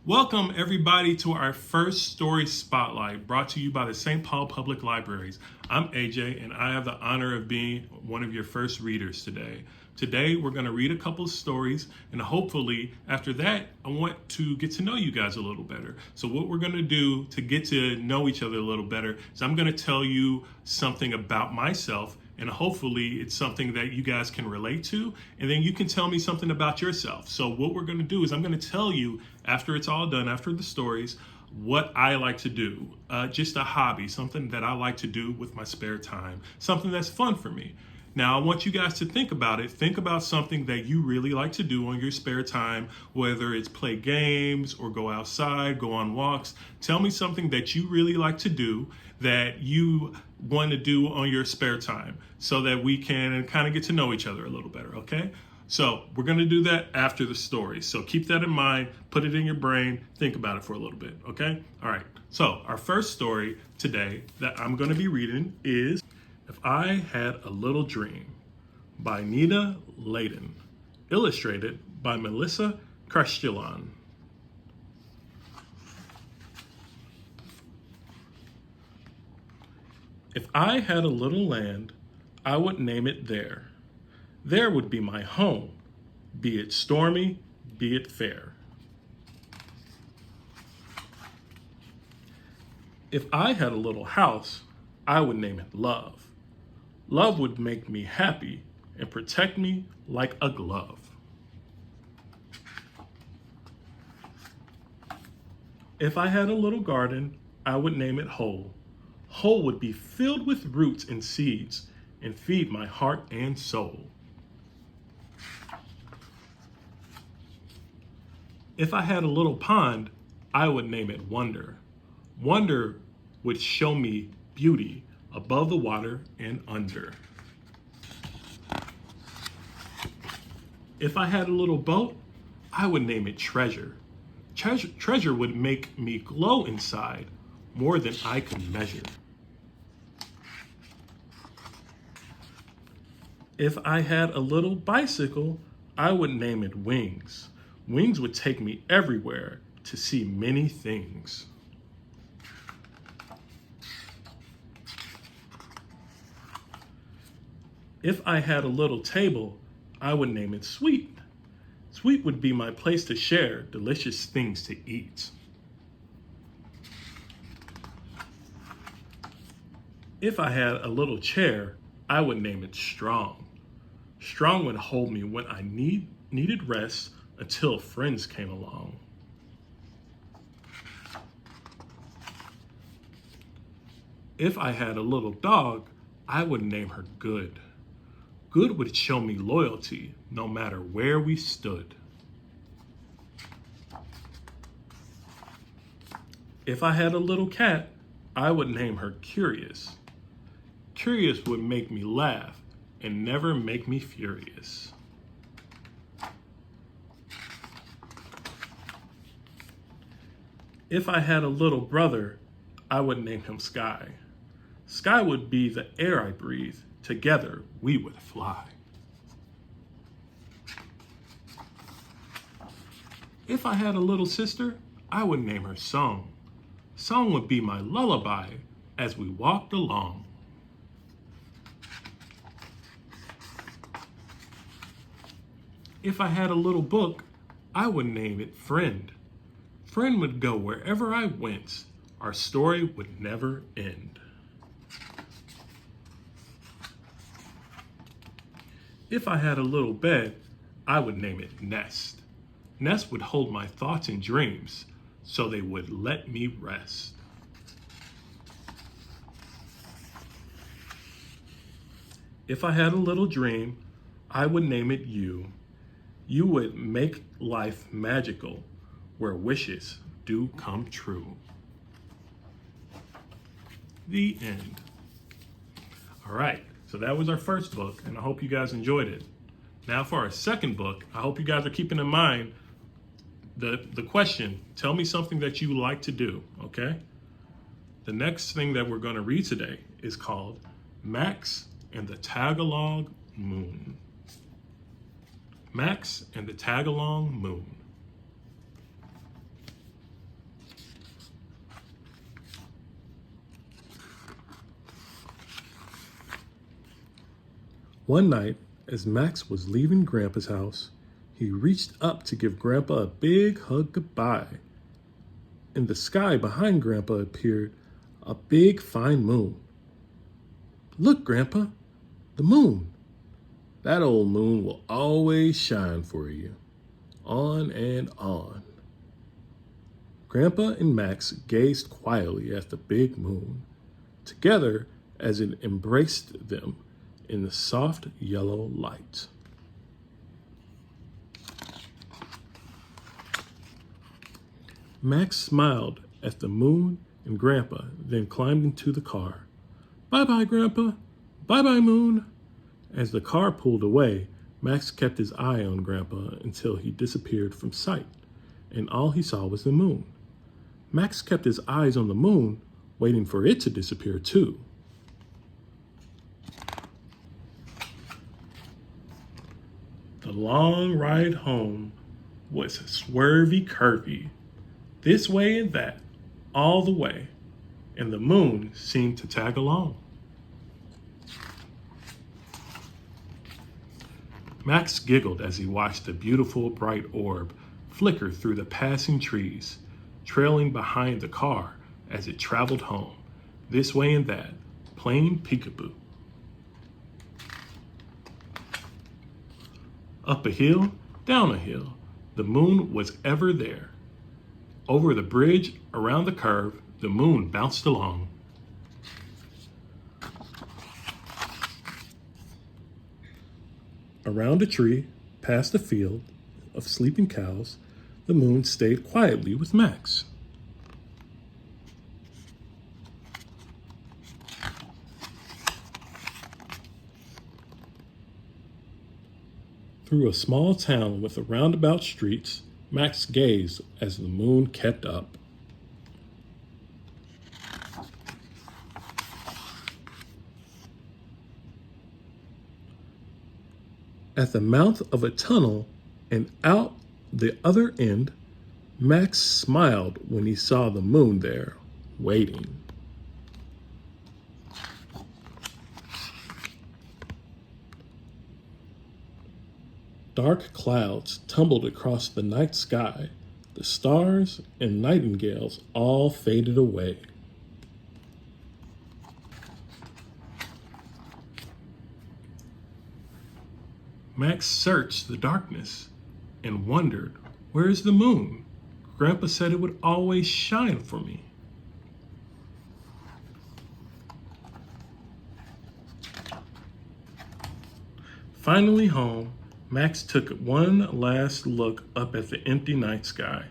Welcome everybody to our first story spotlight brought to you by the St. Paul Public Libraries. I'm AJ and I have the honor of being one of your first readers today. Today we're going to read a couple of stories and hopefully after that I want to get to know you guys a little better. So what we're going to do to get to know each other a little better is I'm going to tell you something about myself and hopefully it's something that you guys can relate to, and then you can tell me something about yourself. So what we're going to do is I'm going to tell you after it's all done, after the stories, what I like to do, just a hobby, something that I like to do with my spare time, something that's fun for me. Now, I want you guys to think about it. Think about something that you really like to do on your spare time, whether it's play games or go outside, go on walks. Tell me something that you really like to do that you want to do on your spare time so that we can kind of get to know each other a little better, okay? So we're going to do that after the story. So keep that in mind, put it in your brain, think about it for a little bit, okay? All right, so our first story today that I'm going to be reading is If I Had a Little Dream by Nina Laden, illustrated by Melissa Castellan. If I had a little land, I would name it there. There would be my home, be it stormy, be it fair. If I had a little house, I would name it love. Love would make me happy and protect me like a glove. If I had a little garden, I would name it whole. Whole would be filled with roots and seeds and feed my heart and soul. If I had a little pond, I would name it Wonder. Wonder would show me beauty above the water and under. If I had a little boat, I would name it Treasure. Treasure would make me glow inside more than I could measure. If I had a little bicycle, I would name it Wings. Wings would take me everywhere to see many things. If I had a little table, I would name it Sweet. Sweet would be my place to share delicious things to eat. If I had a little chair, I would name it Strong. Strong would hold me when I needed rest until friends came along. If I had a little dog, I would name her Good. Good would show me loyalty no matter where we stood. If I had a little cat, I would name her Curious. Curious would make me laugh and never make me furious. If I had a little brother, I would name him Sky. Sky would be the air I breathe. Together we would fly. If I had a little sister, I would name her Song. Song would be my lullaby as we walked along. If I had a little book, I would name it Friend. Friend would go wherever I went. Our story would never end. If I had a little bed, I would name it Nest. Nest would hold my thoughts and dreams so they would let me rest. If I had a little dream, I would name it You. You would make life magical where wishes do come true. The end. All right, so that was our first book, and I hope you guys enjoyed it. Now for our second book, I hope you guys are keeping in mind the question, tell me something that you like to do, okay? The next thing that we're gonna read today is called Max and the Tagalog Moon. Max and the Tagalong Moon. One night, as Max was leaving Grandpa's house, he reached up to give Grandpa a big hug goodbye. In the sky behind Grandpa appeared a big fine moon. "Look, Grandpa, the moon. That old moon will always shine for you." On and on. Grandpa and Max gazed quietly at the big moon, together as it embraced them in the soft yellow light. Max smiled at the moon and Grandpa, then climbed into the car. "Bye-bye, Grandpa. Bye-bye, moon." As the car pulled away, Max kept his eye on Grandpa until he disappeared from sight, and all he saw was the moon. Max kept his eyes on the moon, waiting for it to disappear too. The long ride home was swervy curvy, this way and that, all the way, and the moon seemed to tag along. Max giggled as he watched the beautiful bright orb flicker through the passing trees, trailing behind the car as it traveled home, this way and that, playing peekaboo. Up a hill, down a hill, the moon was ever there. Over the bridge, around the curve, the moon bounced along. Around a tree, past a field of sleeping cows, the moon stayed quietly with Max. Through a small town with roundabout streets, Max gazed as the moon kept up. At the mouth of a tunnel and out the other end, Max smiled when he saw the moon there, waiting. Dark clouds tumbled across the night sky. The stars and nightingales all faded away. Max searched the darkness and wondered, "Where's the moon? Grandpa said it would always shine for me." Finally home, Max took one last look up at the empty night sky.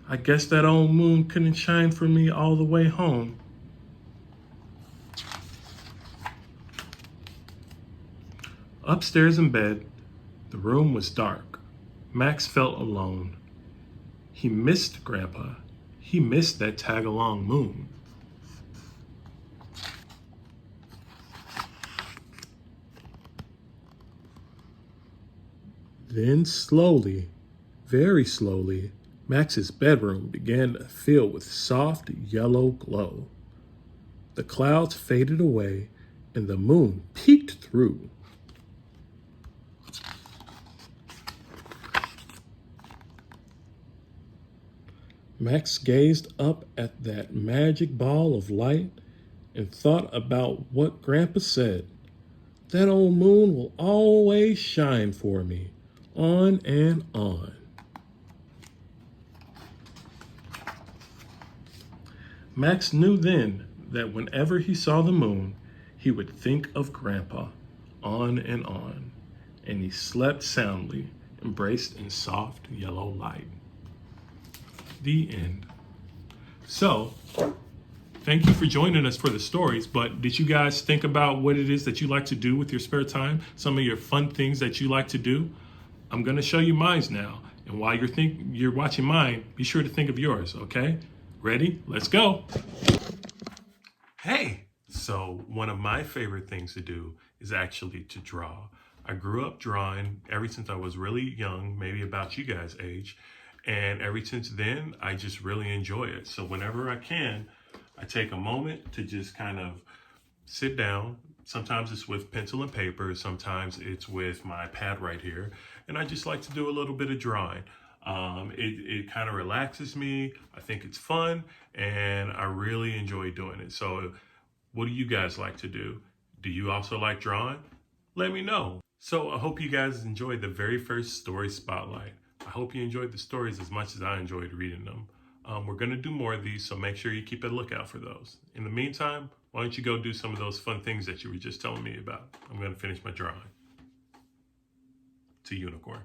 "I guess that old moon couldn't shine for me all the way home." Upstairs in bed, the room was dark. Max felt alone. He missed Grandpa. He missed that tag-along moon. Then slowly, very slowly, Max's bedroom began to fill with soft yellow glow. The clouds faded away and the moon peeked through. Max gazed up at that magic ball of light and thought about what Grandpa said. "That old moon will always shine for me." On and on. Max knew then that whenever he saw the moon, he would think of Grandpa. On and he slept soundly, embraced in soft yellow light. The end. So, thank you for joining us for the stories, but did you guys think about what it is that you like to do with your spare time? Some of your fun things that you like to do? I'm going to show you mine now. And while you're watching mine, be sure to think of yours, okay? Ready? Let's go. Hey! So one of my favorite things to do is actually to draw. I grew up drawing ever since I was really young, maybe about you guys' age. And ever since then, I just really enjoy it. So whenever I can, I take a moment to just kind of sit down, Sometimes it's with pencil and paper. Sometimes it's with my pad right here. And I just like to do a little bit of drawing. It kind of relaxes me. I think it's fun and I really enjoy doing it. So what do you guys like to do? Do you also like drawing? Let me know. So I hope you guys enjoyed the very first story spotlight. I hope you enjoyed the stories as much as I enjoyed reading them. We're going to do more of these, so make sure you keep a lookout for those. In the meantime, why don't you go do some of those fun things that you were just telling me about? I'm going to finish my drawing. It's a unicorn.